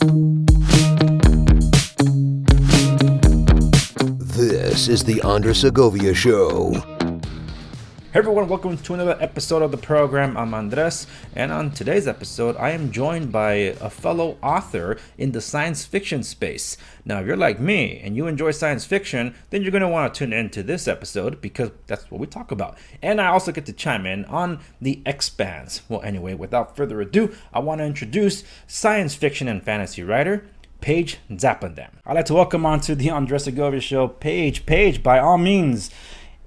This is the Segovia Show. Hey everyone, welcome to another episode of the program. I'm Andres, and on today's episode, I am joined by a fellow author in the science fiction space. Now, if you're like me and you enjoy science fiction, then you're going to want to tune into this episode because that's what we talk about. And I also get to chime in on the expanse. Well, anyway, without further ado, I want to introduce science fiction and fantasy writer Page Zaplendam. I'd like to welcome onto the Segovia Show, Page. Page, by all means,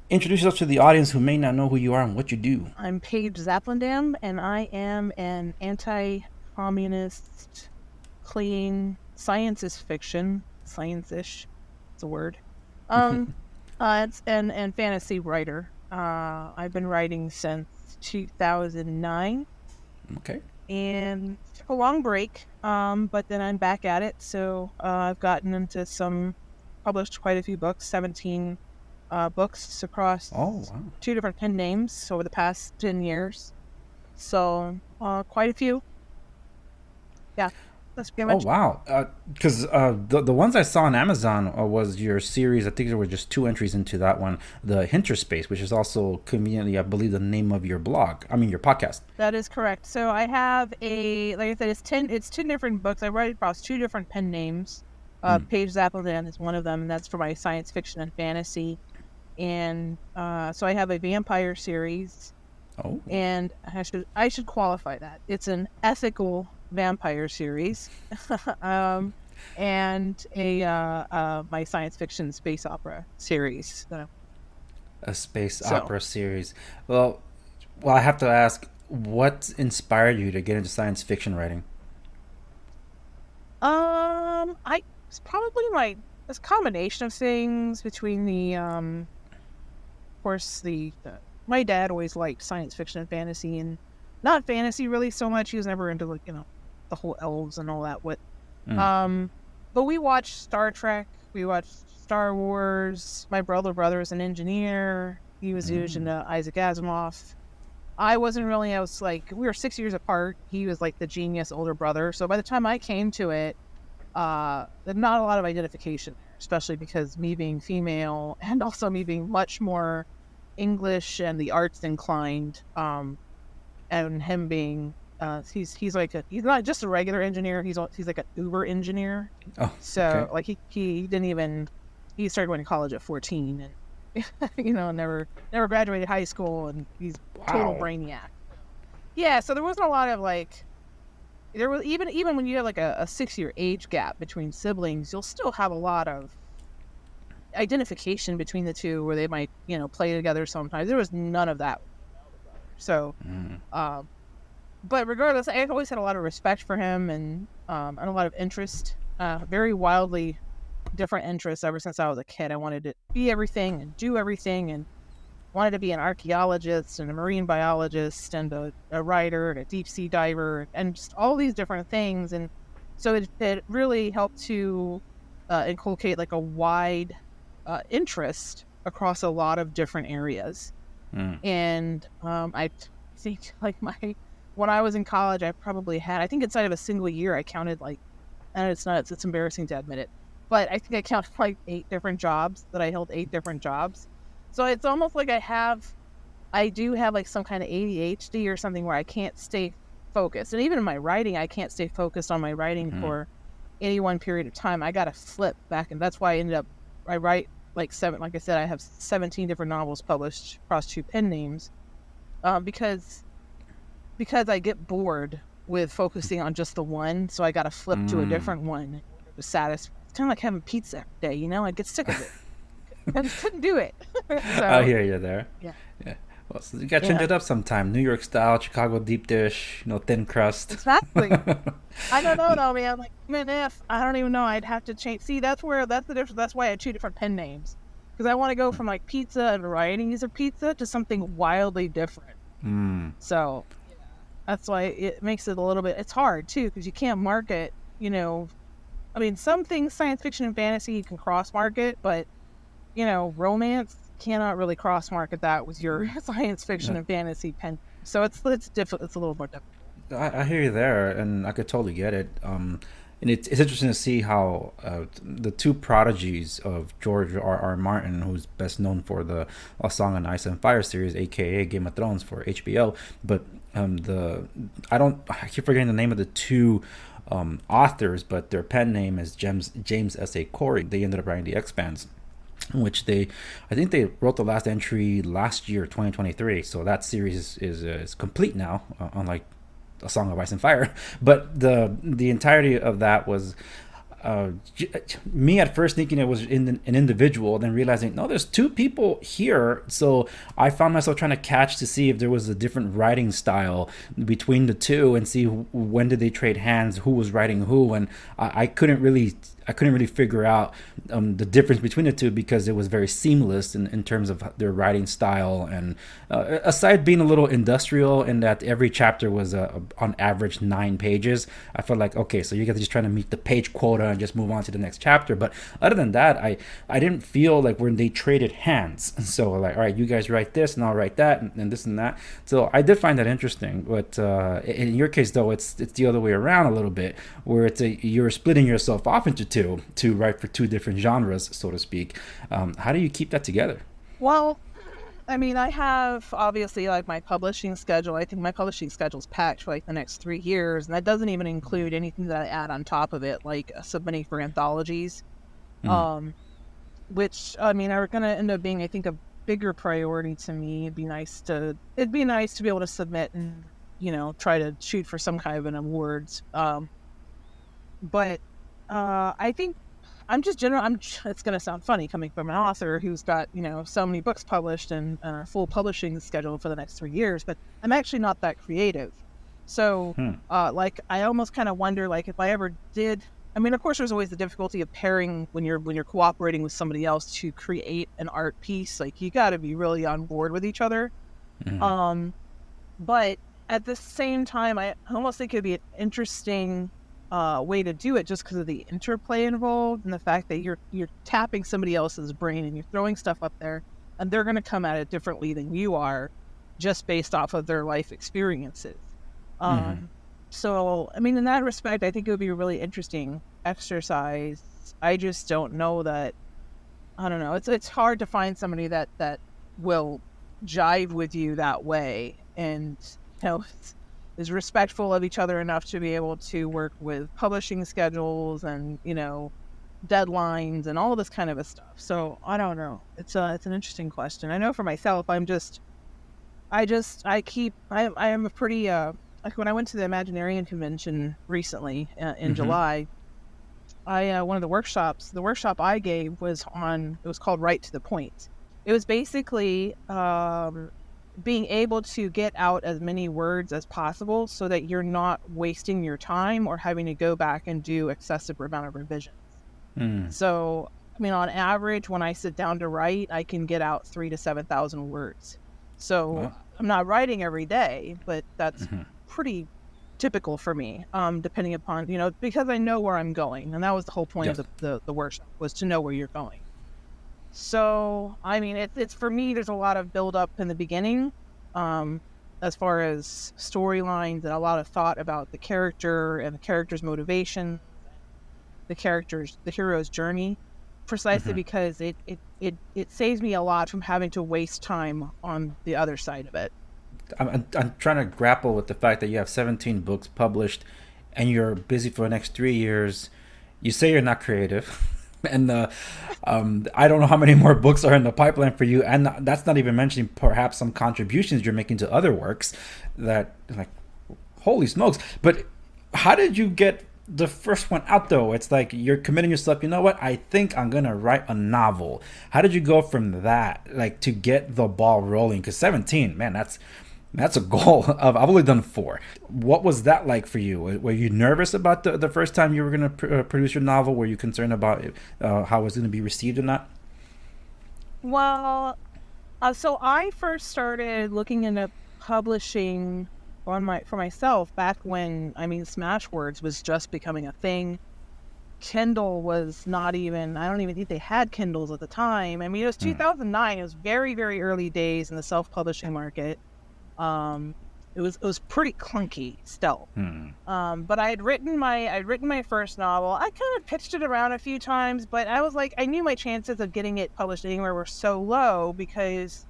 introduce yourself to the audience who may not know who you are and what you do. I'm Page Zaplendam, and I am an anti-communist, clean, science is fiction, science-ish, it's a word, it's and fantasy writer. I've been writing since 2009. Okay. And took a long break, but then I'm back at it. So I've gotten into published quite a few books, 17 books across 2 different pen names over the past 10 years. So quite a few. Yeah, that's pretty much. Oh, wow. Because the ones I saw on Amazon was your series. I think there were just 2 entries into that one, the Hinterspace, which is also conveniently, I believe, the name of your your podcast. That is correct. So I have like I said, it's 10 different books. I write across 2 different pen names. Page Zaplendam is one of them, and that's for my science fiction and fantasy. And so I have a vampire series. Oh. And I should qualify that. It's an ethical vampire series. And my science fiction space opera series. A space opera series. Well, I have to ask, what inspired you to get into science fiction writing? It's probably it's a combination of things between of course, my dad always liked science fiction and fantasy, and not fantasy really so much. He was never into the whole elves and all that. But we watched Star Trek. We watched Star Wars. My brother is an engineer. He was huge into Isaac Asimov. I wasn't really. I was we were 6 years apart. He was the genius older brother. So by the time I came to it, there's not a lot of identification there, especially because me being female and also me being much more English and the arts inclined, and him being he's not just a regular engineer, he's like an Uber engineer. So okay. He didn't even, he started going to college at 14 and never graduated high school, and he's total brainiac. Yeah, so there wasn't a lot of there was even when you have a 6-year age gap between siblings, you'll still have a lot of identification between the two where they might play together sometimes. There was none of that. So but regardless, I always had a lot of respect for him and a lot of interest, very wildly different interests ever since I was a kid. I wanted to be everything and do everything, and wanted to be an archaeologist and a marine biologist and a writer and a deep sea diver and just all these different things. And so it really helped to inculcate a wide interest across a lot of different areas. And I think when I was in college, I probably had, I think inside of a single year, I counted and it's embarrassing to admit it, but I think I counted 8 different jobs, that I held 8 different jobs. So it's almost I do have some kind of ADHD or something where I can't stay focused. And even in my writing, I can't stay focused on my writing for any one period of time. I got to flip back, and that's why I write like I said, I have 17 different novels published across 2 pen names, because I get bored with focusing on just the one, so I got to flip to a different one to satisfy. It's kind of like having pizza every day, I get sick of it. I just couldn't do it. So, I hear you there. Yeah. Well, so you got to change it up sometime. New York style, Chicago deep dish, thin crust. Exactly. I don't know though, man. Even if I don't even know, I'd have to change. See, that's the difference. That's why I had 2 different pen names, because I want to go from pizza and varieties of pizza to something wildly different. So that's why it makes it a little bit. It's hard too, because you can't market. Some things, science fiction and fantasy, you can cross market, but romance cannot really cross market that with your science fiction and fantasy pen. So it's difficult. It's a little more difficult. I hear you there, and I could totally get it. And it's interesting to see how the two prodigies of George R. Martin, who's best known for the A Song of Ice and Fire series, aka Game of Thrones for HBO, but I keep forgetting the name of the two authors, but their pen name is James S.A. Corey. They ended up writing the Expanse, in which I think they wrote the last entry last year, 2023. So that series is complete now, unlike A Song of Ice and Fire. But the entirety of that was me at first thinking it was an individual, then realizing no, there's two people here. So I found myself trying to catch to see if there was a different writing style between the two, and see when did they trade hands, who was writing who, and I couldn't really figure out the difference between the two, because it was very seamless in terms of their writing style. And aside being a little industrial in that every chapter was on average 9 pages, I felt like, okay, so you guys are just trying to meet the page quota and just move on to the next chapter. But other than that, I didn't feel like when they traded hands. So like, all right, you guys write this and I'll write that, and this and that. So I did find that interesting. But in your case, though, it's the other way around a little bit, where you're splitting yourself off into two to write for two different genres, so to speak. How do you keep that together? Well, I mean, I have obviously like my publishing schedule. I think my publishing schedule is packed for like the next 3 years, and that doesn't even include anything that I add on top of it, like submitting for anthologies, which I mean are going to end up being, I think, a bigger priority to me. It'd be nice to be able to submit and try to shoot for some kind of an awards. But I think it's going to sound funny coming from an author who's got, so many books published and a full publishing schedule for the next 3 years, but I'm actually not that creative. So, like, I almost kind of wonder, like, if I ever did, I mean, of course, there's always the difficulty of pairing when you're cooperating with somebody else to create an art piece. Like, you got to be really on board with each other. But at the same time, I almost think it'd be an interesting way to do it, just because of the interplay involved and the fact that you're tapping somebody else's brain and you're throwing stuff up there, and they're going to come at it differently than you are, just based off of their life experiences. So I mean, in that respect, I think it would be a really interesting exercise. I just don't know that. I don't know. It's hard to find somebody that will jive with you that way, and is respectful of each other enough to be able to work with publishing schedules and deadlines and all this kind of stuff. So I don't know. It's an interesting question. I know for myself, I am a pretty like when I went to the Imaginarian convention recently in July, one of the workshop I gave was called Right to the Point. It was basically being able to get out as many words as possible so that you're not wasting your time or having to go back and do excessive amount of revisions. So, I mean, on average, when I sit down to write, I can get out 3,000 to 7,000 words. So wow. I'm not writing every day, but that's pretty typical for me, depending upon, because I know where I'm going. And that was the whole point of the workshop, was to know where you're going. So, I mean, it's for me, there's a lot of build up in the beginning, as far as storylines, and a lot of thought about the character and the character's motivation, the hero's journey, precisely because it saves me a lot from having to waste time on the other side of it. I'm trying to grapple with the fact that you have 17 books published and you're busy for the next 3 years. You say you're not creative. And I don't know how many more books are in the pipeline for you, and that's not even mentioning perhaps some contributions you're making to other works that, like, holy smokes. But how did you get the first one out, though? It's like you're committing yourself, you know what, I think I'm gonna write a novel. How did you go from that, like, to get the ball rolling? Because 17, man, that's a goal. I've only done 4. What was that like for you? Were you nervous about the first time you were going to produce your novel? Were you concerned about how it was going to be received or not? Well, so I first started looking into publishing for myself back when, Smashwords was just becoming a thing. Kindle was not even, I don't even think they had Kindles at the time. I mean, it was 2009. It was very, very early days in the self-publishing market. it was pretty clunky still. Hmm. But I'd written my first novel. I kind of pitched it around a few times, but I was like, I knew my chances of getting it published anywhere were so low because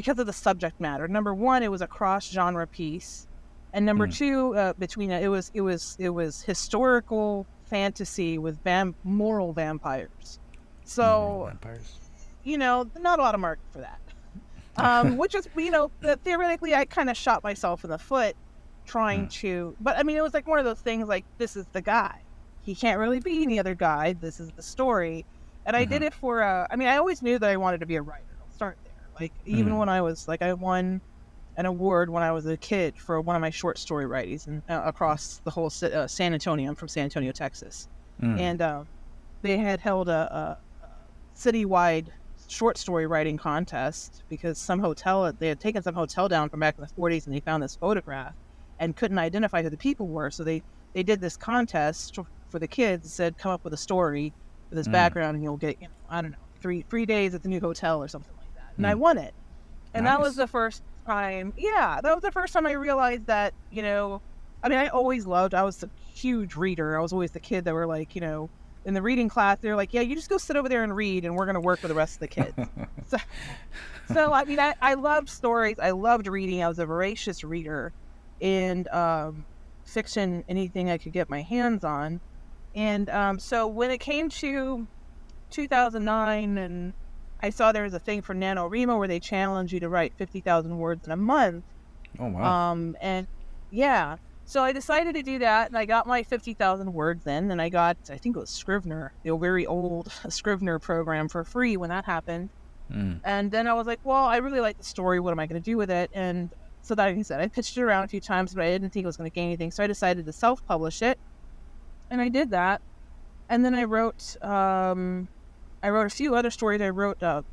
of the subject matter. Number one, it was a cross genre piece, and number two, it was historical fantasy with moral vampires. So Vampires. Not a lot of market for that. Which is, theoretically, I kind of shot myself in the foot trying to, but I mean, it was like one of those things like, this is the guy. He can't really be any other guy. This is the story. And I did it for, I always knew that I wanted to be a writer. I'll start there. Like, even when I was, like, I won an award when I was a kid for one of my short story writings and across the whole San Antonio. I'm from San Antonio, Texas. And they had held a citywide short story writing contest because they had taken some hotel down from back in the 40s and they found this photograph and couldn't identify who the people were. So they did this contest for the kids, said, come up with a story with this background and you'll get, I don't know, three days at the new hotel or something like that. And I won it. And that was the first time. Yeah, that was the first time I realized that, I always loved, I was a huge reader. I was always the kid that were like, in the reading class, they're like, yeah, you just go sit over there and read and we're going to work with the rest of the kids. so I loved stories. I loved reading. I was a voracious reader, and fiction, anything I could get my hands on. And so when it came to 2009 and I saw there was a thing for NaNoWriMo where they challenge you to write 50,000 words in a month. Oh, wow. And yeah. So I decided to do that, and I got my 50,000 words in, and I got, I think it was Scrivener, the very old Scrivener program for free when that happened. And then I was like, well, I really like the story. What am I going to do with it? And so that, like I said, I pitched it around a few times, but I didn't think it was going to gain anything. So I decided to self-publish it, and I did that. And then I wrote a few other stories. I wrote I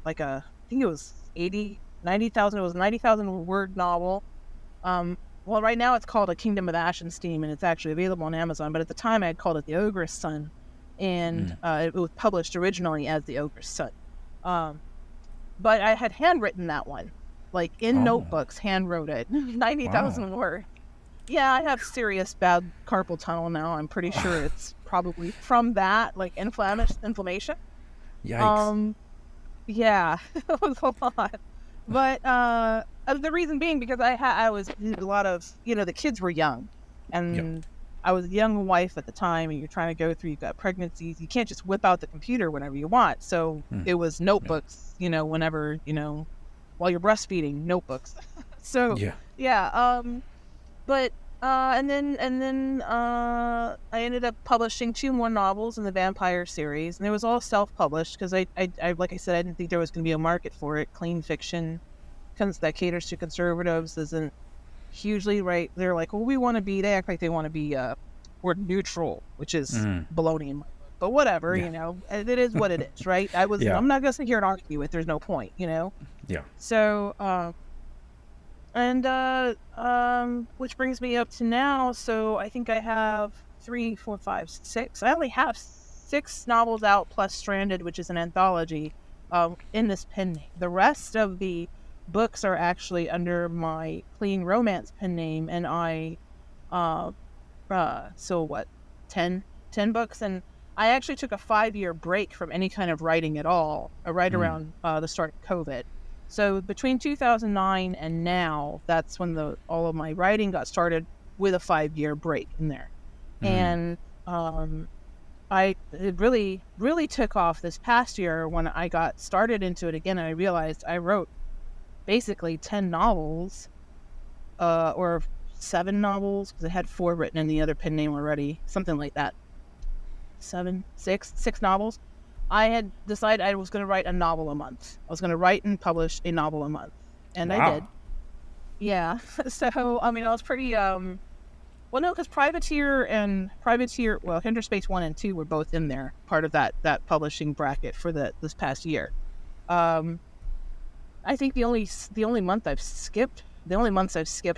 think it was 90,000. It was a 90,000 word novel. Well, right now it's called A Kingdom of Ash and Steam, and it's actually available on Amazon. But at the time, I had called it The Ogre's Son, and it was published originally as The Ogre's Son. But I had handwritten that one, like in notebooks, handwrote it, 90,000 words. Yeah, I have serious bad carpal tunnel now. I'm pretty sure it's probably from that, like inflammation. Yikes. Yeah, it was a lot. But the reason being because I was a lot of, the kids were young, and I was a young wife at the time, and you're trying to go through, you've got pregnancies, you can't just whip out the computer whenever you want. So it was notebooks, whenever, while you're breastfeeding, notebooks. So but and then I ended up publishing 2 more novels in the vampire series, and it was all self-published because I like I said, I didn't think there was going to be a market for it. Clean fiction that caters to conservatives isn't hugely right. They're like, well, they act like they want to be word neutral, which is baloney in my book. But whatever, it is what it is, right? I'm not going to sit here and argue it. There's no point, Yeah. So, which brings me up to now. So I think I have 3, 4, 5, 6. I only have 6 novels out plus Stranded, which is an anthology, in this pen name. The rest of the books are actually under my Clean Romance pen name, and I, 10 books, and I actually took a 5-year break from any kind of writing at all, right around the start of COVID. So between 2009 and now, that's when all of my writing got started, with a 5-year break in there. And it really, really took off this past year when I got started into it again, and I realized I wrote basically 10 novels, or 7 novels, because I had 4 written in the other pen name already, something like that. 6 novels. I had decided I was going to write a novel a month. I was going to write and publish a novel a month. And I did. Yeah. So, I was pretty, well, no, because Privateer, Hinterspace 1 and 2 were both in there, part of that publishing bracket for this past year. I think the only months I've skipped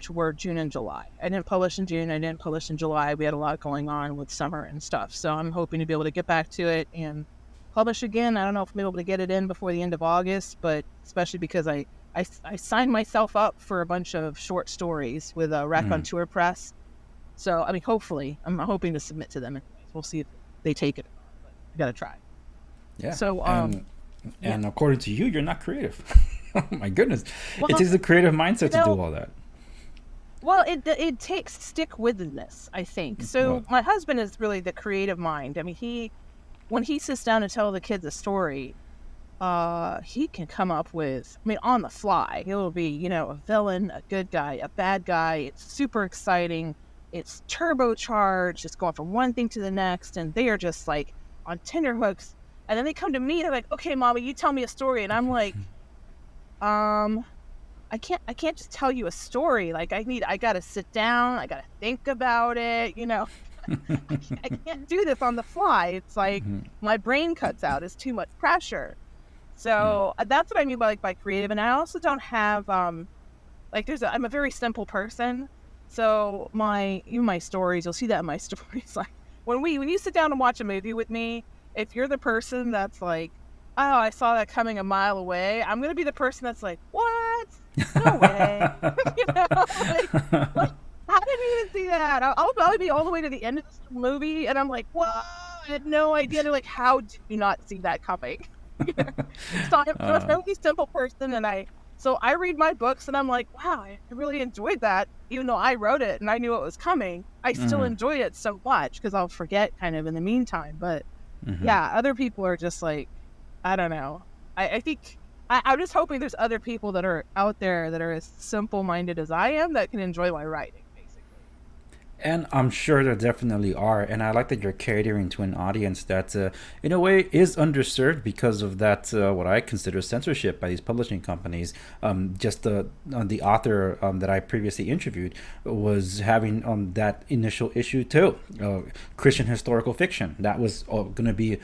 were June and July. I didn't publish in June. I didn't publish in July. We had a lot going on with summer and stuff. So I'm hoping to be able to get back to it and publish again. I don't know if I'm able to get it in before the end of August, but especially because I I signed myself up for a bunch of short stories with a Raconteur Press. So, I mean, hopefully, I'm hoping to submit to them. We'll see if they take it. But I got to try. Yeah. So, and according to you, you're not creative. Oh my goodness. Well, it takes a creative mindset to do all that. Well, it takes stick-withiness, I think. So my husband is really the creative mind. I mean, when he sits down to tell the kids a story, he can come up with, I mean, on the fly. It'll be, a villain, a good guy, a bad guy. It's super exciting. It's turbocharged. It's going from one thing to the next, and they are just like on tenterhooks. And then they come to me, they're like, "Okay, Mommy, you tell me a story." And I'm like, I can't just tell you a story. Like, I gotta sit down, I gotta think about it, I can't do this on the fly. It's like my brain cuts out. It's too much pressure. So that's what I mean by creative. And I also don't have I'm a very simple person. So my stories, you'll see that in my stories. Like when you sit down and watch a movie with me, if you're the person that's like, "Oh, I saw that coming a mile away," I'm gonna be the person that's like, "What? No way!" Like, how did you even see that? I'll probably be all the way to the end of this movie, and I'm like, "Whoa! I had no idea." They're like, "How did you not see that coming?" So I'm a really simple person, and I read my books, and I'm like, "Wow, I really enjoyed that." Even though I wrote it and I knew it was coming, I still enjoyed it so much because I'll forget kind of in the meantime. But yeah, other people are just like, I don't know. I think I'm just hoping there's other people that are out there that are as simple-minded as I am that can enjoy my writing, basically. And I'm sure there definitely are. And I like that you're catering to an audience that, in a way, is underserved because of that, what I consider censorship by these publishing companies. Just the author that I previously interviewed was having that initial issue too. Christian historical fiction. That was going to be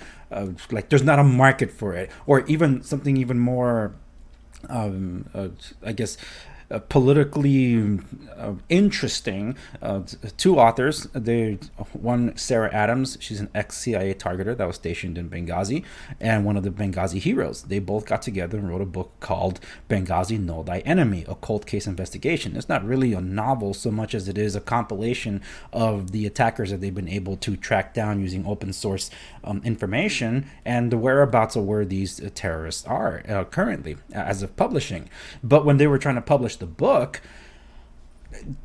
like there's not a market for it. Or even something even more, I guess, politically interesting. Two authors. One, Sarah Adams. She's an ex-CIA targeter that was stationed in Benghazi, and one of the Benghazi heroes. They both got together and wrote a book called Benghazi Know Thy Enemy, a cold case investigation. It's not really a novel so much as it is a compilation of the attackers that they've been able to track down using open source information and the whereabouts of where these terrorists are currently as of publishing. But when they were trying to publish the book,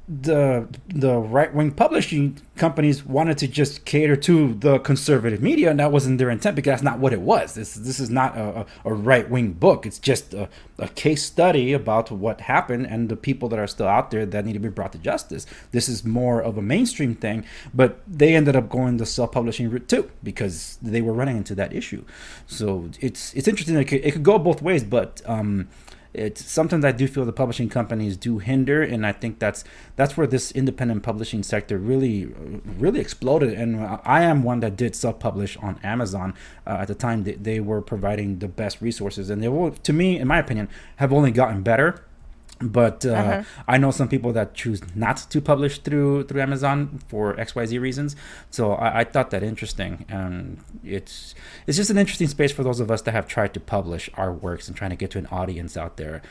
the right-wing publishing companies wanted to just cater to the conservative media, and that wasn't their intent because that's not what it was. This is not a right-wing book. It's just a case study about what happened and the people that are still out there that need to be brought to justice. This is more of a mainstream thing, but they ended up going the self-publishing route too because they were running into that issue. So it's interesting. It could go both ways, but sometimes I do feel the publishing companies do hinder, and I think that's where this independent publishing sector really exploded. And I am one that did self-publish on Amazon at the time. They were providing the best resources, and they will, to me, in my opinion, have only gotten better. But I know some people that choose not to publish through Amazon for XYZ reasons. So I thought that interesting. And it's just an interesting space for those of us that have tried to publish our works and trying to get to an audience out there.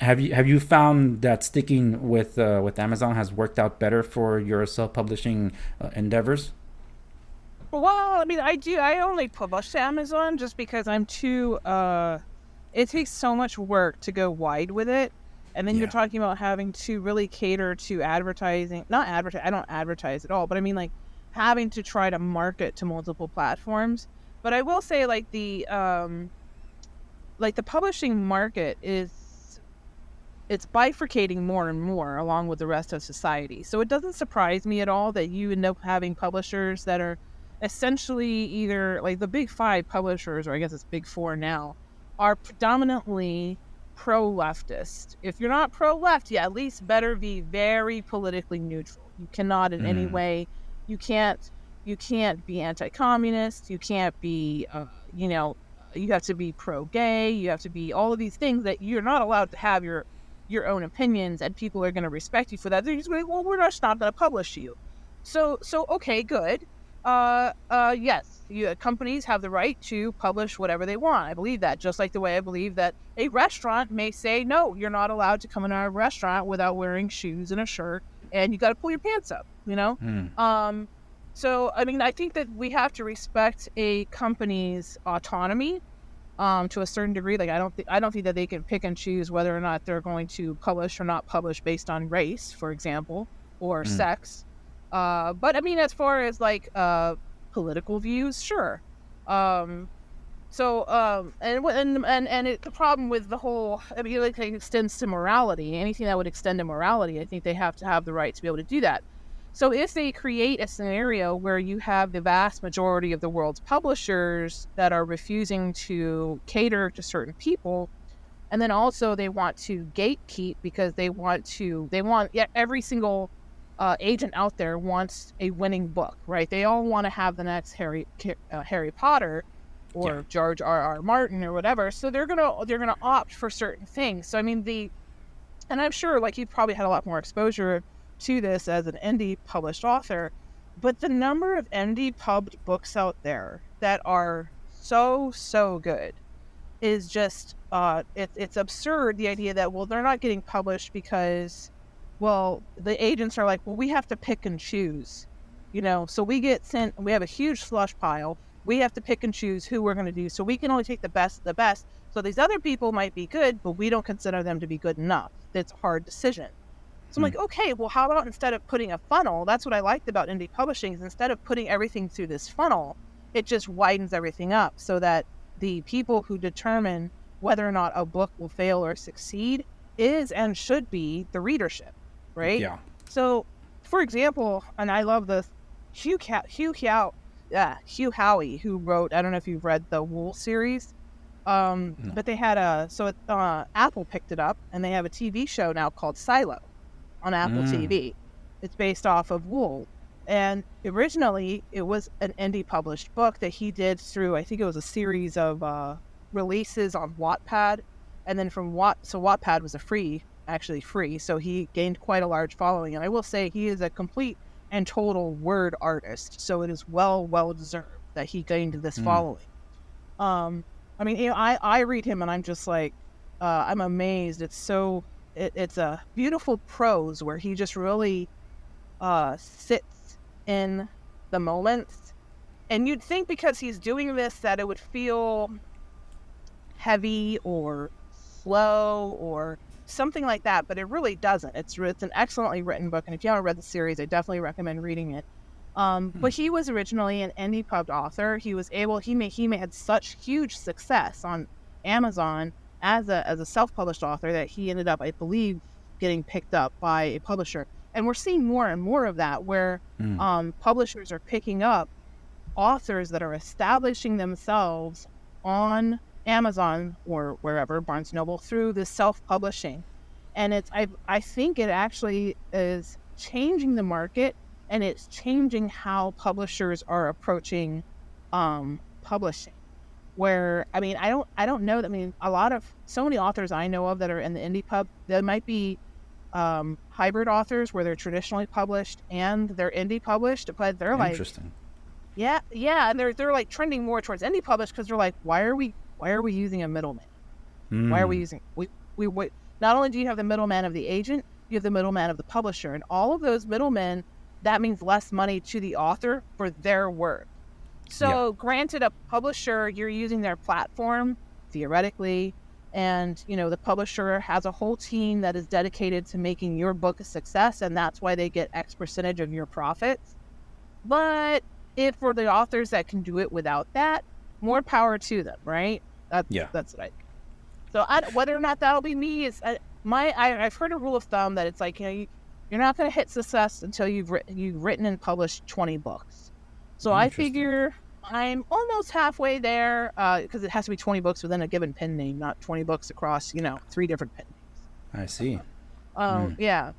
Have you found that sticking with Amazon has worked out better for your self-publishing endeavors? Well, I mean, I only publish to Amazon just because I'm too. It takes so much work to go wide with it. And then you're talking about having to really cater to advertising. Not advertise. I don't advertise at all. But I mean, like, having to try to market to multiple platforms. But I will say, like, the publishing market it's bifurcating more and more along with the rest of society. So it doesn't surprise me at all that you end up having publishers that are essentially either, like, the big five publishers, or I guess it's big four now, are predominantly pro-leftist. If you're not pro-left, you at least better be very politically neutral. You cannot in any way, you can't be anti-communist, you can't be, you have to be pro-gay, you have to be all of these things that you're not allowed to have your own opinions, and people are going to respect you for that. They're just going, well, we're just not going to publish you. So okay, good. Yes. Companies have the right to publish whatever they want. I believe that. Just like the way I believe that a restaurant may say, no, you're not allowed to come in our restaurant without wearing shoes and a shirt, and you got to pull your pants up, you know? So, I mean, I think that we have to respect a company's autonomy to a certain degree. Like, I don't think that they can pick and choose whether or not they're going to publish or not publish based on race, for example, or sex. But I mean, as far as like political views, sure. And the problem with the whole, I mean, like, it extends to morality. Anything that would extend to morality, I think they have to have the right to be able to do that. So if they create a scenario where you have the vast majority of the world's publishers that are refusing to cater to certain people, and then also they want to gatekeep because every single agent out there wants a winning book, right? They all want to have the next Harry Potter or George R.R. Martin or whatever. So they're gonna opt for certain things. So I mean, and I'm sure like you've probably had a lot more exposure to this as an indie published author, but the number of indie pubbed books out there that are so good is just it's absurd. The idea that, well, they're not getting published because, well, the agents are like, well, we have to pick and choose, you know, so we have a huge slush pile. We have to pick and choose who we're going to do. So we can only take the best of the best. So these other people might be good, but we don't consider them to be good enough. It's a hard decision. So I'm like, okay, well, how about instead of putting a funnel, that's what I liked about indie publishing, is instead of putting everything through this funnel, it just widens everything up so that the people who determine whether or not a book will fail or succeed is and should be the readership, right? Yeah. So, for example, and I love this, Hugh Howey, who wrote, I don't know if you've read the Wool series, No. but they had Apple picked it up, and they have a TV show now called Silo on Apple TV. It's based off of Wool. And originally, it was an indie published book that he did through, I think it was a series of releases on Wattpad. And then so Wattpad was free, so he gained quite a large following. And I will say he is a complete and total word artist. So it is well deserved that he gained this following. I mean, you know, I read him and I'm just like, I'm amazed. It's a beautiful prose where he just really sits in the moments. And you'd think because he's doing this that it would feel heavy or slow or something like that, but it really doesn't. It's an excellently written book, and if you haven't read the series, I definitely recommend reading it. But he was originally an indie pubbed author. He had such huge success on Amazon as a self-published author that he ended up, I believe, getting picked up by a publisher. And we're seeing more and more of that, where publishers are picking up authors that are establishing themselves on Amazon or wherever, Barnes & Noble, through this self-publishing. And I think it actually is changing the market, and it's changing how publishers are approaching publishing. Where, I mean, I don't know. I mean, so many authors I know of that are in the indie pub, there might be hybrid authors where they're traditionally published and they're indie published, but they're like, interesting. Yeah, and they're like trending more towards indie published because they're like, why are we using a middleman? Why are we using we not only do you have the middleman of the agent, you have the middleman of the publisher, and all of those middlemen, that means less money to the author for their work. So granted, a publisher, you're using their platform theoretically, and you know the publisher has a whole team that is dedicated to making your book a success, and that's why they get X percentage of your profits. But if for the authors that can do it without that, more power to them, right? That's what I think. So whether or not that'll be me is I've heard a rule of thumb that it's like, you know, you're not going to hit success until you've written and published 20 books. So I figure I'm almost halfway there because it has to be 20 books within a given pen name, not 20 books across 3 different pen names. I see. Yeah.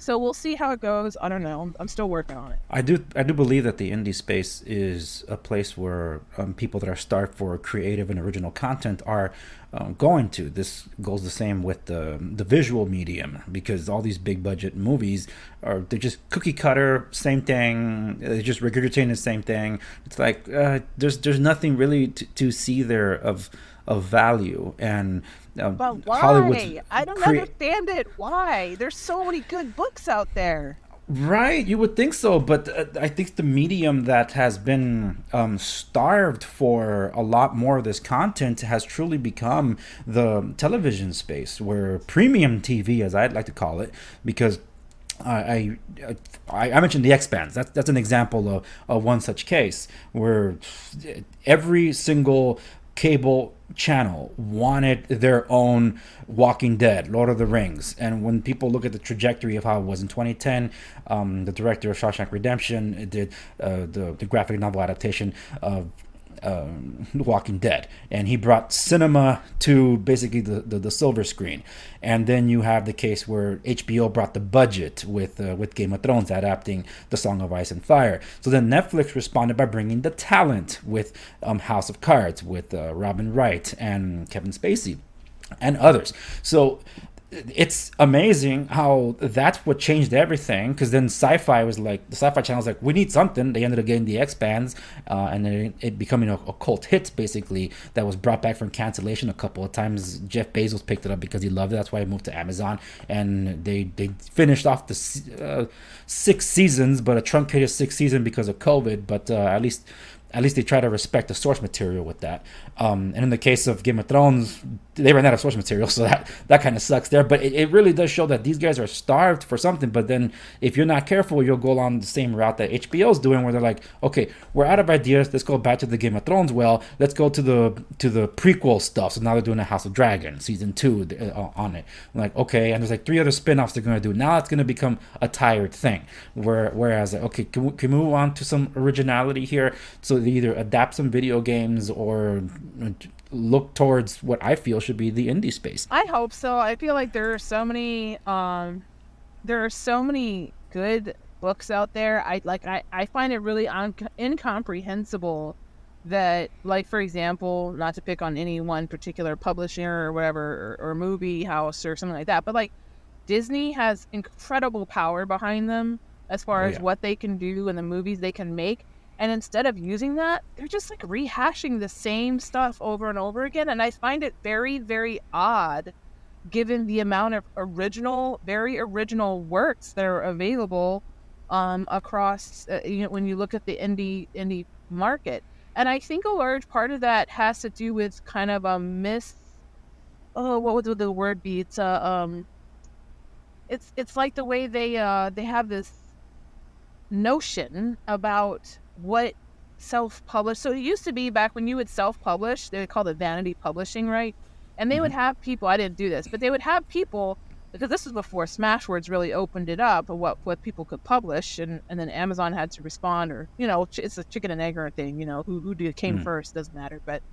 So we'll see how it goes. I don't know. I'm still working on it. I do believe that the indie space is a place where people that are starved for creative and original content are going to. This goes the same with the visual medium, because all these big budget movies they're just cookie cutter, same thing. They're just regurgitating the same thing. It's like there's nothing really to see there of value. And But why? Hollywood's I don't understand it. Why? There's so many good books out there. Right, you would think so, but I think the medium that has been starved for a lot more of this content has truly become the television space, where premium TV, as I'd like to call it, because I mentioned the Expanse. That's an example of one such case where every single cable channel wanted their own Walking Dead, Lord of the Rings. And when people look at the trajectory of how it was in 2010, the director of Shawshank Redemption did the graphic novel adaptation of Walking Dead, and he brought cinema to basically the silver screen. And then you have the case where HBO brought the budget with Game of Thrones adapting The Song of Ice and Fire. So then Netflix responded by bringing the talent with House of Cards, with Robin Wright and Kevin Spacey and others. So it's amazing how that's what changed everything, because then sci-fi was like, the sci-fi channel was like, we need something. They ended up getting the Expanse, and then it becoming a cult hit, basically, that was brought back from cancellation a couple of times. Jeff Bezos picked it up because he loved it. That's why he moved to Amazon, and they finished off the 6 seasons, but a truncated 6th season because of COVID. But at least they try to respect the source material with that. And in the case of Game of Thrones, they ran out of source material, so that kind of sucks there. But it really does show that these guys are starved for something. But then if you're not careful, you'll go along the same route that HBO's doing, where they're like, okay, we're out of ideas. Let's go back to the Game of Thrones. Well, let's go to the prequel stuff. So now they're doing a House of Dragon season 2 on it. I'm like, okay, and there's like 3 other spin-offs they're going to do. Now it's going to become a tired thing. Whereas, okay, can we move on to some originality here? So they either adapt some video games or look towards what I feel should be the indie space. I hope so. I feel like there are so many good books out there. I find it really incomprehensible that, like, for example, not to pick on any one particular publisher or whatever, or movie house or something like that, but like Disney has incredible power behind them as far as what they can do and the movies they can make. And instead of using that, they're just like rehashing the same stuff over and over again. And I find it very, very odd, given the amount of very original works that are available across, when you look at the indie market. And I think a large part of that has to do with kind of a what would the word be? It's it's like the way they have this notion about what self-published. So it used to be, back when you would self-publish, they would call it vanity publishing, right? And they would have people, I didn't do this, but they would have people, because this was before Smashwords really opened it up of what people could publish, and then Amazon had to respond, or, it's a chicken and egg thing, who came first, doesn't matter. But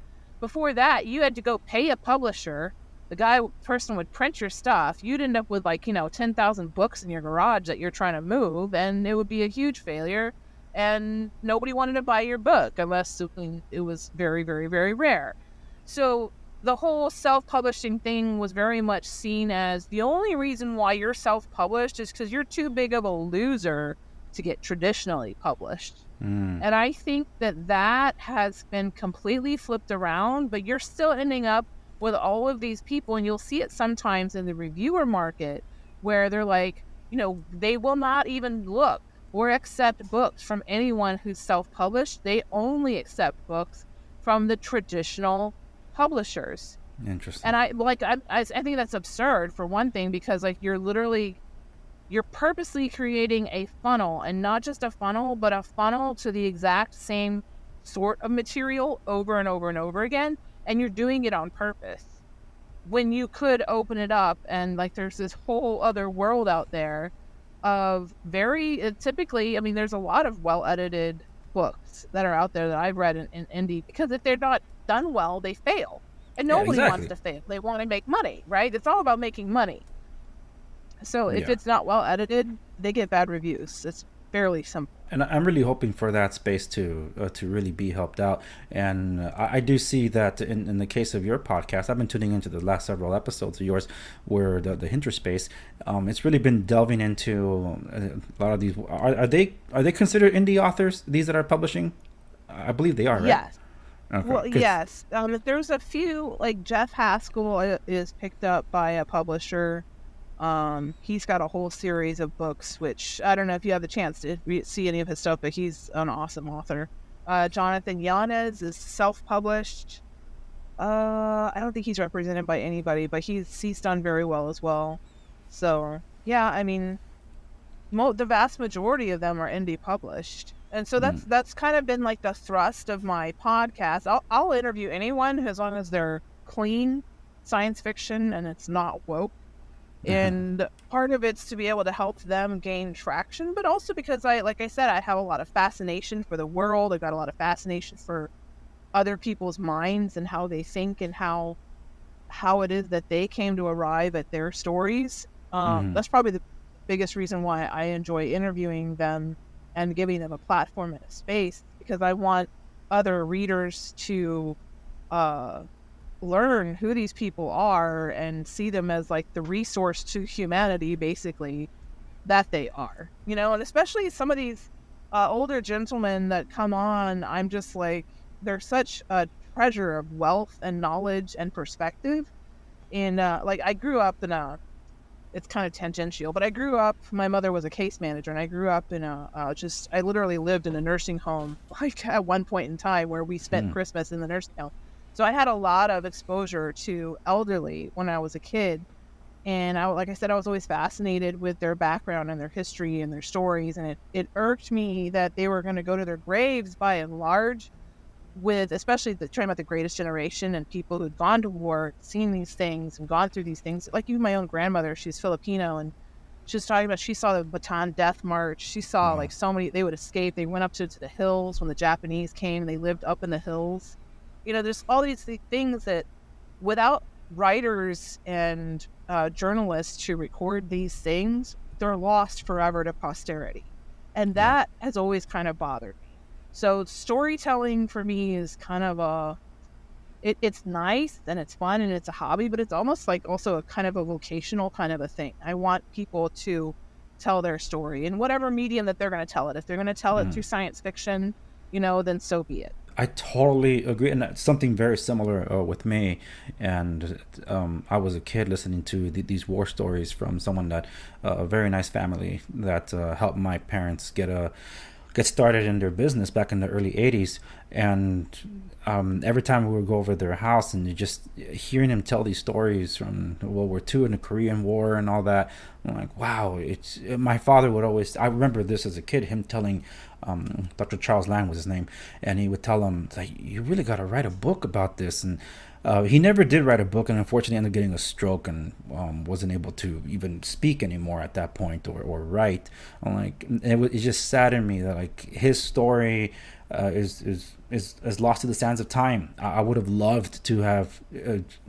before that, you had to go pay a publisher. The person would print your stuff. You'd end up with 10,000 books in your garage that you're trying to move, and it would be a huge failure. And nobody wanted to buy your book unless it was very, very, very rare. So the whole self-publishing thing was very much seen as the only reason why you're self-published is because you're too big of a loser to get traditionally published. And I think that has been completely flipped around, but you're still ending up with all of these people, and you'll see it sometimes in the reviewer market, where they're like, they will not even look or accept books from anyone who's self-published. They only accept books from the traditional publishers. Interesting. And I think that's absurd, for one thing, because you're purposely creating a funnel, and not just a funnel, but a funnel to the exact same sort of material over and over and over again, and you're doing it on purpose, when you could open it up and there's this whole other world out there of typically, there's a lot of well-edited books that are out there that I've read in indie, because if they're not done well, they fail. And nobody wants to fail. They want to make money, right? It's all about making money. So if Yeah. it's not well edited, they get bad reviews. It's fairly simple. And I'm really hoping for that space to really be helped out. And I do see that in the case of your podcast, I've been tuning into the last several episodes of yours, where the Hinter space, it's really been delving into a lot of these. Are they considered indie authors? These that are publishing, I believe they are, right? Yes. Okay. Well, yes. There's a few, like Jeff Haskell is picked up by a publisher. He's got a whole series of books, which I don't know if you have the chance to see any of his stuff, but he's an awesome author. Jonathan Yanez is self-published. I don't think he's represented by anybody, but he's done very well as well. So yeah, I mean, the vast majority of them are indie published, and so that's kind of been like the thrust of my podcast. I'll interview anyone as long as they're clean science fiction and it's not woke. And part of it's to be able to help them gain traction, but also because like I said, I have a lot of fascination for the world. I've got a lot of fascination for other people's minds and how they think and how it is that they came to arrive at their stories. That's probably the biggest reason why I enjoy interviewing them and giving them a platform and a space, because I want other readers to learn who these people are and see them as like the resource to humanity, basically, that they are, and especially some of these older gentlemen that come on, I'm just like, they're such a treasure of wealth and knowledge and perspective. And like, I grew up in it's kind of tangential, but my mother was a case manager, and I grew up in I literally lived in a nursing home, like at one point in time, where we spent Christmas in the nursing home. So I had a lot of exposure to elderly when I was a kid. And like I said, I was always fascinated with their background and their history and their stories. And it irked me that they were going to go to their graves by and large with, especially talking about the greatest generation and people who'd gone to war, seen these things and gone through these things. Like even my own grandmother, she's Filipino, and she's talking about, she saw the Bataan Death March. She saw like so many, they would escape. They went up to the hills when the Japanese came. They lived up in the hills. There's all these things that without writers and journalists to record these things, they're lost forever to posterity. And that has always kind of bothered me. So storytelling for me is kind of it's nice and it's fun and it's a hobby, but it's almost like also a kind of a vocational kind of a thing. I want people to tell their story in whatever medium that they're going to tell it. If they're going to tell it through science fiction, then so be it. I totally agree, and that's something very similar with me. And I was a kid listening to these war stories from someone that a very nice family that helped my parents get started in their business back in the early 80s. And every time we would go over their house, and just hearing him tell these stories from World War II and the Korean War and all that, I'm like, wow. My father would always, I remember this as a kid, him telling Dr. Charles Lang was his name, and he would tell him, like, you really got to write a book about this. And he never did write a book, and unfortunately ended up getting a stroke and wasn't able to even speak anymore at that point or write. I'm like, it just saddened me that like his story is lost to the sands of time. I would have loved to have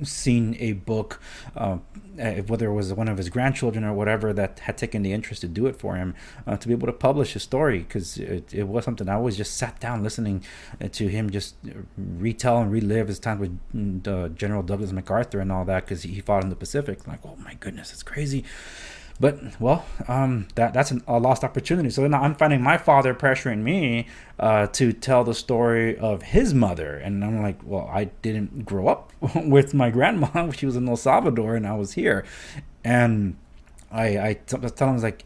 seen a book, whether it was one of his grandchildren or whatever that had taken the interest to do it for him, to be able to publish his story, because it was something I always just sat down listening to him just retell and relive his time with General Douglas MacArthur and all that, because he fought in the Pacific. Like, oh my goodness, it's crazy. But, well, that's a lost opportunity. So now I'm finding my father pressuring me to tell the story of his mother. And I'm like, well, I didn't grow up with my grandma. She was in El Salvador and I was here. And I tell him, like,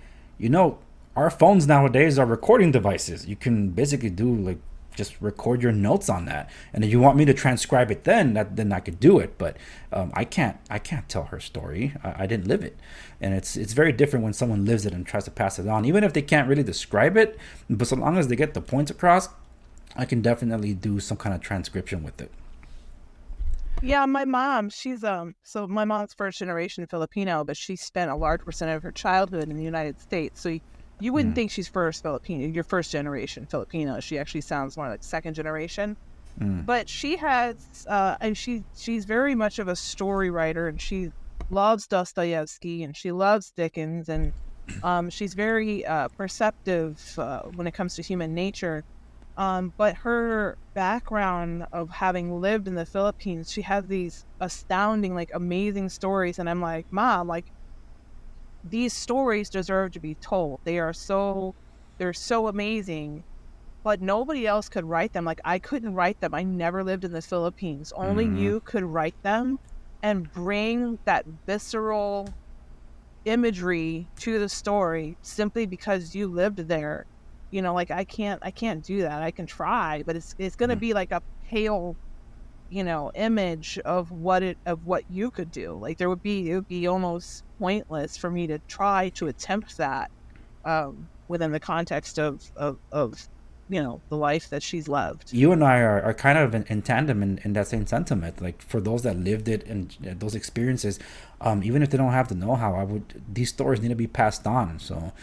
our phones nowadays are recording devices. You can basically do, like, just record your notes on that, and if you want me to transcribe it, then I could do it. But I can't tell her story. I didn't live it, and it's very different when someone lives it and tries to pass it on, even if they can't really describe it. But so long as they get the points across, I can definitely do some kind of transcription with it. Yeah, my mom, she's so my mom's first generation Filipino, but she spent a large percent of her childhood in the United States. So you wouldn't think she's your first generation Filipino. She actually sounds more like second generation. But she has and she's very much of a story writer, and she loves Dostoevsky and she loves Dickens, and she's very perceptive when it comes to human nature. But her background of having lived in the Philippines, she has these astounding, like amazing stories. And I'm like, Mom, like these stories deserve to be told. They're so amazing, but nobody else could write them. Like I couldn't write them. I never lived in the Philippines. Only you could write them and bring that visceral imagery to the story simply because you lived there. Like I can't do that. I can try, but it's going to be like a pale, image of what you could do. Like it would be almost pointless for me to try to attempt that within the context of the life that she's loved. You and I are kind of in tandem in that same sentiment. Like for those that lived it and those experiences, even if they don't have the know-how, these stories need to be passed on. So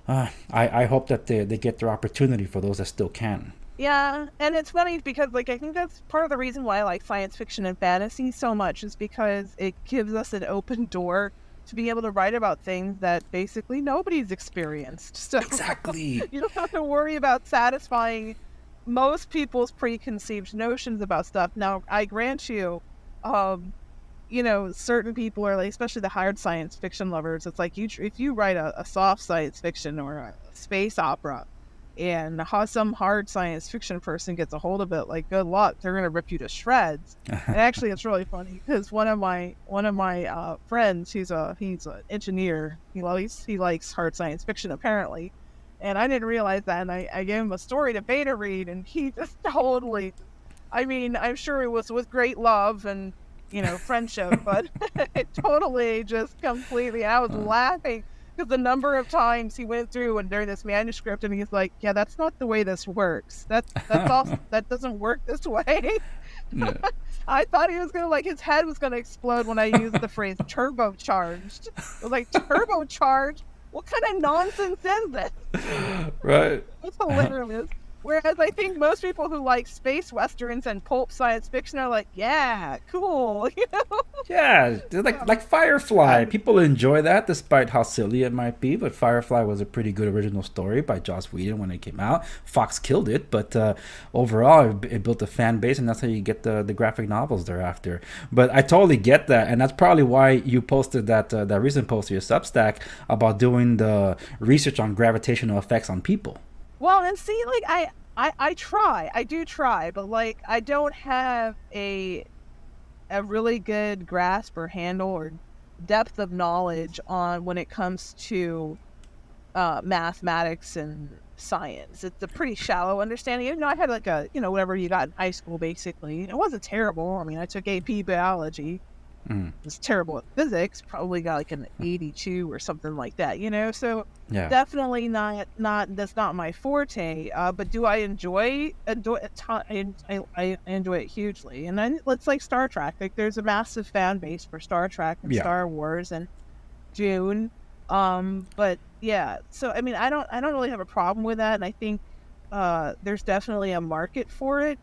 I hope that they get their opportunity for those that still can. Yeah, and it's funny because I think that's part of the reason why I like science fiction and fantasy so much, is because it gives us an open door to be able to write about things that basically nobody's experienced. So exactly. You don't have to worry about satisfying most people's preconceived notions about stuff. Now, I grant you, certain people are especially the hard science fiction lovers. It's like if you write a soft science fiction or a space opera, and how some hard science fiction person gets a hold of it, like good luck, they're gonna rip you to shreds. And actually, it's really funny because one of my friends, he's an engineer. He likes hard science fiction apparently, and I didn't realize that. And I gave him a story to beta read, and he just totally. I mean, I'm sure it was with great love and friendship, but it totally just completely. I was laughing. Because the number of times he went through and during this manuscript, and he's like, "Yeah, that's not the way this works. That's all. That doesn't work this way." No. I thought he was gonna his head was gonna explode when I used the phrase turbocharged. I was like, turbocharged? What kind of nonsense is this? Right. It's hilarious. Whereas I think most people who like space westerns and pulp science fiction are like, yeah, cool, Yeah, like Firefly. People enjoy that despite how silly it might be, but Firefly was a pretty good original story by Joss Whedon when it came out. Fox killed it, but overall it built a fan base, and that's how you get the graphic novels thereafter. But I totally get that, and that's probably why you posted that recent post to your Substack about doing the research on gravitational effects on people. Well, and see, I do try, but I don't have a really good grasp or handle or depth of knowledge on when it comes to mathematics and science. It's a pretty shallow understanding. I had whatever you got in high school, basically. It wasn't terrible. I mean, I took AP biology. It was terrible at physics, probably got an 82 or something like that, so yeah. Definitely not that's not my forte, but do I enjoy I enjoy it hugely. And then it's like Star Trek, there's a massive fan base for Star Trek and Star Wars and Dune, but yeah, so I mean I don't really have a problem with that, and I think there's definitely a market for it.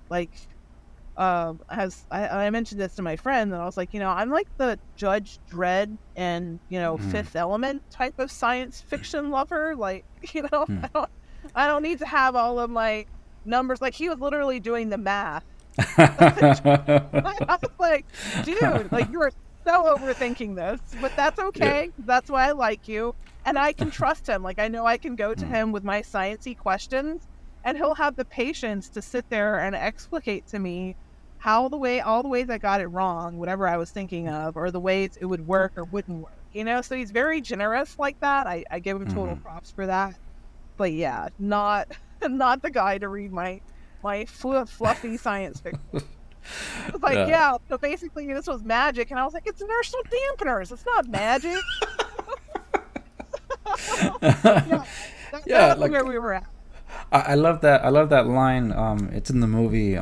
As I mentioned this to my friend, and I was like, I'm like the Judge Dredd and Fifth Element type of science fiction lover. I don't need to have all of my numbers. He was literally doing the math. I was like, dude, you are so overthinking this, but that's okay. Yeah. That's why I like you, and I can trust him. I know I can go to him with my sciencey questions, and he'll have the patience to sit there and explicate to me all the ways I got it wrong, whatever I was thinking of, or the ways it would work or wouldn't work. So he's very generous like that. I give him total props for that. But yeah, not the guy to read my fluffy science fiction. It was yeah, so basically this was magic, and I was like, it's inertial dampeners. It's not magic. That's where we were at. I love that. I love that line. It's in the movie.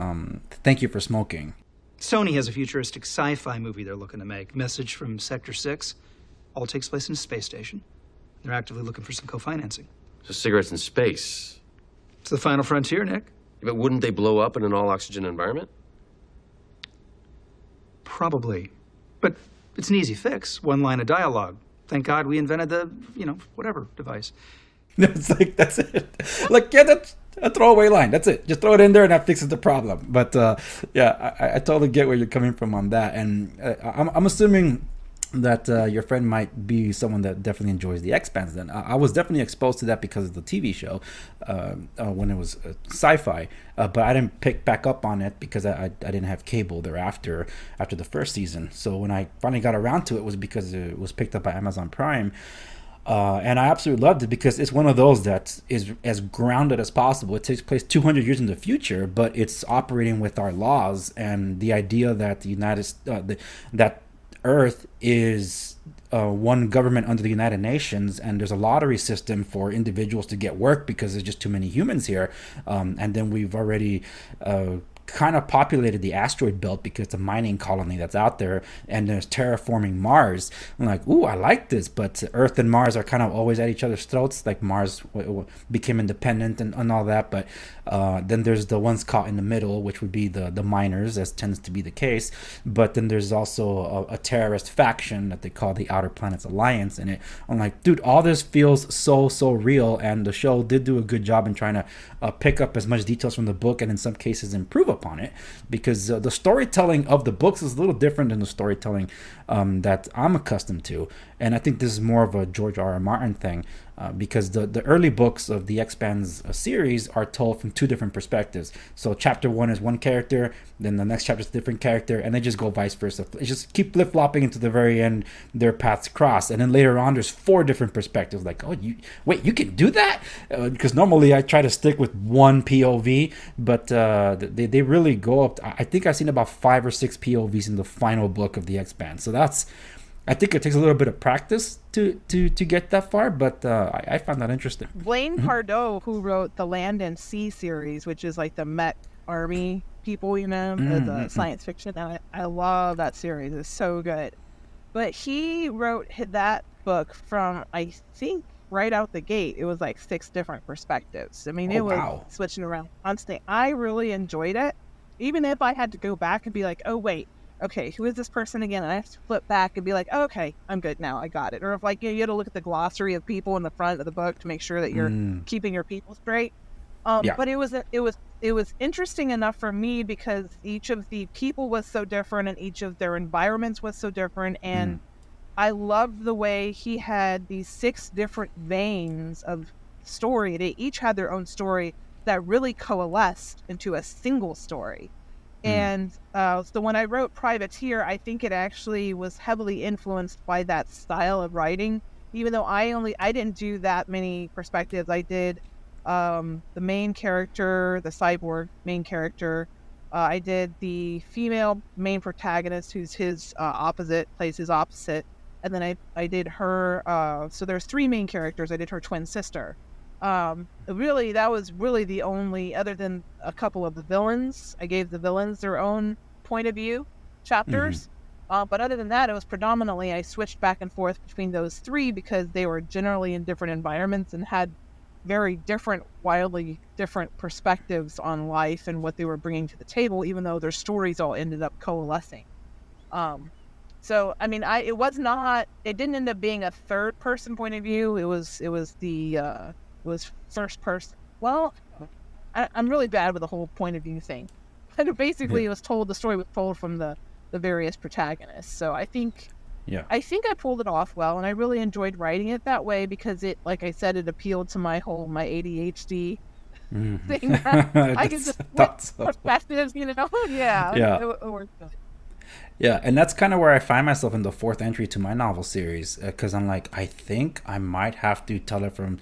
Thank you for smoking. Sony has a futuristic sci-fi movie they're looking to make. Message from Sector 6. All takes place in a space station. They're actively looking for some co-financing. So cigarettes in space. It's the final frontier, Nick. But wouldn't they blow up in an all-oxygen environment? Probably. But It's an easy fix. One line of dialogue. Thank God we invented the, whatever device. It's like, that's it. Like, yeah, that's a throwaway line. That's it. Just throw it in there and that fixes the problem. But yeah, I totally get where you're coming from on that. And I'm assuming that your friend might be someone that definitely enjoys the Expanse. Then I was definitely exposed to that because of the TV show when it was sci-fi, but I didn't pick back up on it because I didn't have cable thereafter after the first season. So when I finally got around to it was because it was picked up by Amazon Prime. And I absolutely loved it because it's one of those that is as grounded as possible. It takes place 200 years in the future, but it's operating with our laws and the idea that that Earth is one government under the United Nations, and there's a lottery system for individuals to get work because there's just too many humans here. And then we've already kind of populated the asteroid belt because it's a mining colony that's out there, and there's terraforming Mars. I'm like, ooh, I like this, but Earth and Mars are kind of always at each other's throats. Like Mars became independent and all that, but then there's the ones caught in the middle, which would be the miners, as tends to be the case. But then there's also a terrorist faction that they call the Outer Planets Alliance, and I'm like, dude, all this feels so real, and the show did do a good job in trying to pick up as much details from the book and in some cases improve upon it, because the storytelling of the books is a little different than the storytelling that I'm accustomed to. And I think this is more of a George R.R. Martin thing, because the early books of the Expanse series are told from two different perspectives. So chapter 1 is one character, then the next chapter is a different character, and they just go vice versa. It just keep flip-flopping into the very end, their paths cross. And then later on, there's 4 different perspectives. Like, oh, you can do that? Because normally I try to stick with one POV, but they really go up. I think I've seen about 5 or 6 POVs in the final book of the Expanse. So I think it takes a little bit of practice to get that far, but I found that interesting. Blaine Pardoe, who wrote the Land and Sea series, which is like the Met Army people, the science fiction. I love that series. It's so good. But he wrote that book from, I think, right out the gate. It was like 6 different perspectives. I mean, it was switching around constantly. I really enjoyed it. Even if I had to go back and be like, oh, wait, okay, who is this person again? And I have to flip back and be like, oh, okay, I'm good now. I got it. Or if you had to look at the glossary of people in the front of the book to make sure that you're keeping your people straight. But it was interesting enough for me because each of the people was so different and each of their environments was so different. And I loved the way he had these 6 different veins of story. They each had their own story that really coalesced into a single story. And so when I wrote Privateer, I think it actually was heavily influenced by that style of writing. Even though I didn't do that many perspectives. I did the main character, the cyborg main character. I did the female main protagonist, who's his opposite, plays his opposite. And then I did her, so there's 3 main characters. I did her twin sister. Really, that was really the only, other than a couple of the villains, I gave the villains their own point of view chapters. But other than that, it was predominantly, I switched back and forth between those 3 because they were generally in different environments and had very different, wildly different perspectives on life and what they were bringing to the table, even though their stories all ended up coalescing. So, I mean, it didn't end up being a third person point of view. It was first person. Well, I'm really bad with the whole point of view thing. But basically, the story was told from the various protagonists. So I think I pulled it off well, and I really enjoyed writing it that way because it, like I said, it appealed to my ADHD thing. I can just flip perspectives, Yeah. It worked good. Yeah, and that's kind of where I find myself in the 4th entry to my novel series, because I'm like, I think I might have to tell it from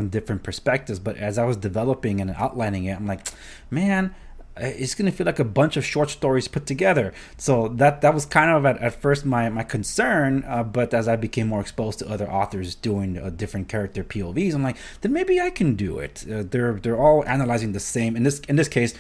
different perspectives. But as I was developing and outlining it, I'm like, man, it's going to feel like a bunch of short stories put together. So that was kind of at first my concern, but as I became more exposed to other authors doing different character POVs, I'm like, then maybe I can do it. They're all analyzing the same. In this case,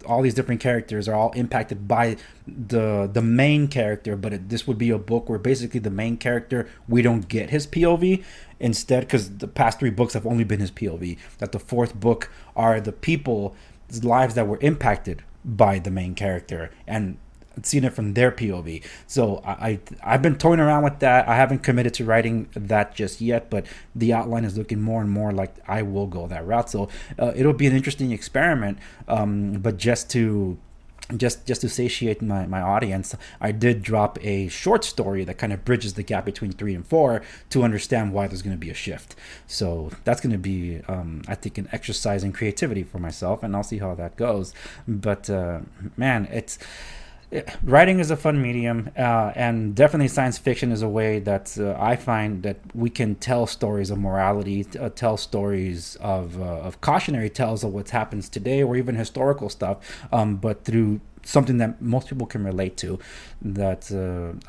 all these different characters are all impacted by the main character, but this would be a book where basically the main character, we don't get his POV. Instead, because the past 3 books have only been his POV, that the 4th book are the people's lives that were impacted by the main character. And seeing it from their POV. So I've been toying around with that. I haven't committed to writing that just yet, but the outline is looking more and more like I will go that route. So it'll be an interesting experiment. But just to satiate my audience, I did drop a short story that kind of bridges the gap between 3 and 4 to understand why there's going to be a shift. So that's going to be, I think, an exercise in creativity for myself, and I'll see how that goes. But man, writing is a fun medium, and definitely science fiction is a way that I find that we can tell stories of morality, tell stories of cautionary tales of what happens today, or even historical stuff, but through something that most people can relate to, that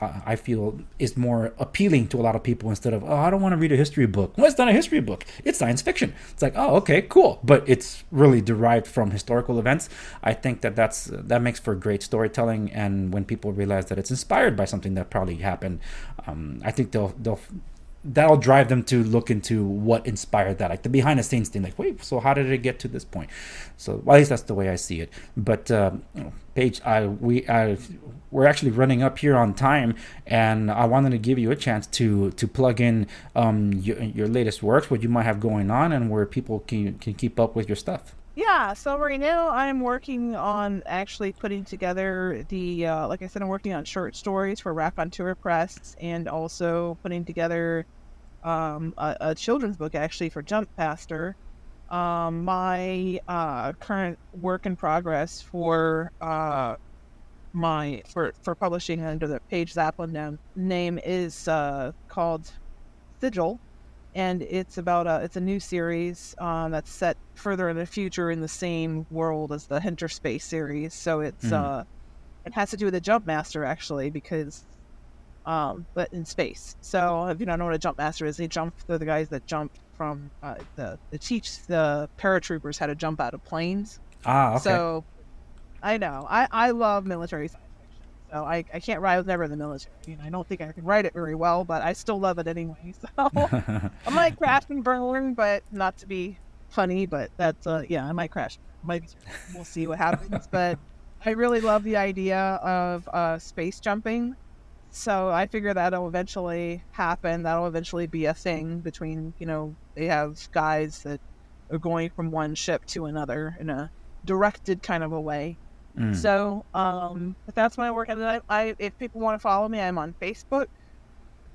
I feel is more appealing to a lot of people, instead of, oh, I don't want to read a history book. Well, it's not a history book, it's science fiction. It's like, oh, okay, cool, but it's really derived from historical events. I think that makes for great storytelling, and when people realize that it's inspired by something that probably happened, I think that'll drive them to look into what inspired that, like the behind the scenes thing, like, wait, so how did it get to this point? So at least that's the way I see it. But Paige, we're actually running up here on time, and I wanted to give you a chance to plug in your latest works, what you might have going on, and where people can keep up with your stuff. Yeah, so right now I'm working on actually putting together like I said, I'm working on short stories for Rack on Tour Press, and also putting together a children's book actually for Jump Faster. My current work in progress for publishing under the Page Zaplendam name is called Sigil. And it's it's a new series that's set further in the future in the same world as the Hinter Space series. So it has to do with a jump master, actually, because but in space. So if you don't know what a jump master is, they're the guys that jump from they teach the paratroopers how to jump out of planes. Okay. So I know I love military science fiction. So I can't write. I was never in the military. I don't think I can write it very well, but I still love it anyway. So I might crash and burn, but not to be funny. But that's I might crash. We'll see what happens. But I really love the idea of space jumping. So I figure that'll eventually happen. That'll eventually be a thing between, they have guys that are going from one ship to another in a directed kind of a way. So but that's my work. And if people want to follow me, I'm on Facebook.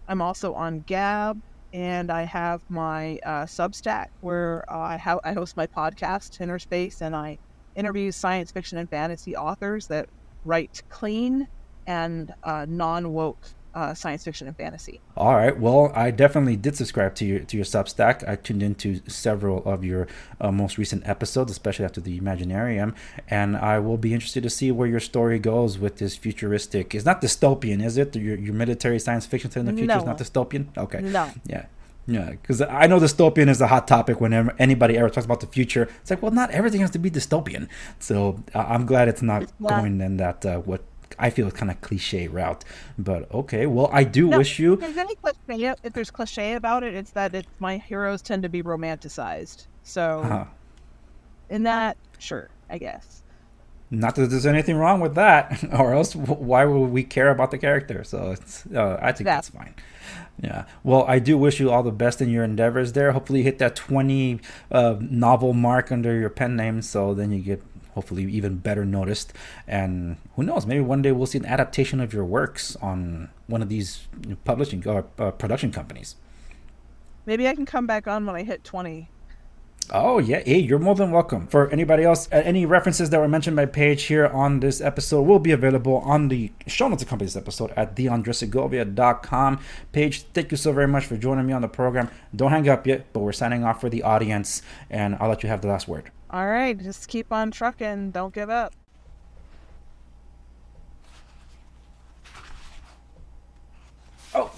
I'm also on Gab, and I have my Substack where I host my podcast, Inner Space, and I interview science fiction and fantasy authors that write clean and non-woke science fiction and fantasy. All right. Well, I definitely did subscribe to your Substack. I tuned into several of your most recent episodes, especially after the Imaginarium, and I will be interested to see where your story goes with this futuristic. It's not dystopian, is it? Your military science fiction in the future is not dystopian? Okay. No. Yeah. Yeah, because I know dystopian is a hot topic whenever anybody ever talks about the future. It's like, well, not everything has to be dystopian. So I'm glad it's not going in that what I feel is kind of cliche route. But okay, well, I do wish you. If there's cliche about it, it's that my heroes tend to be romanticized. So in that, sure, I guess. Not that there's anything wrong with that, or else why would we care about the character? So it's, I think that's fine. Yeah. Well, I do wish you all the best in your endeavors there. Hopefully you hit that 20 novel mark under your pen name, so then you get hopefully even better noticed. And who knows, maybe one day we'll see an adaptation of your works on one of these publishing or production companies. Maybe I can come back on when I hit 20. Oh, yeah. Hey, you're more than welcome. For anybody else, any references that were mentioned by Paige here on this episode will be available on the show notes accompanying this episode at theandresegovia.com. Paige, thank you so very much for joining me on the program. Don't hang up yet, but we're signing off for the audience, and I'll let you have the last word. All right. Just keep on trucking. Don't give up. Oh.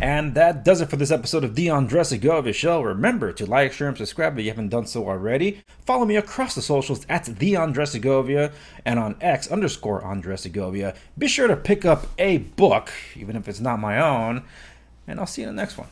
And that does it for this episode of The Andres Segovia Show. Remember to like, share, and subscribe if you haven't done so already. Follow me across the socials at The Andres Segovia and on X_Andres Segovia. Be sure to pick up a book, even if it's not my own. And I'll see you in the next one.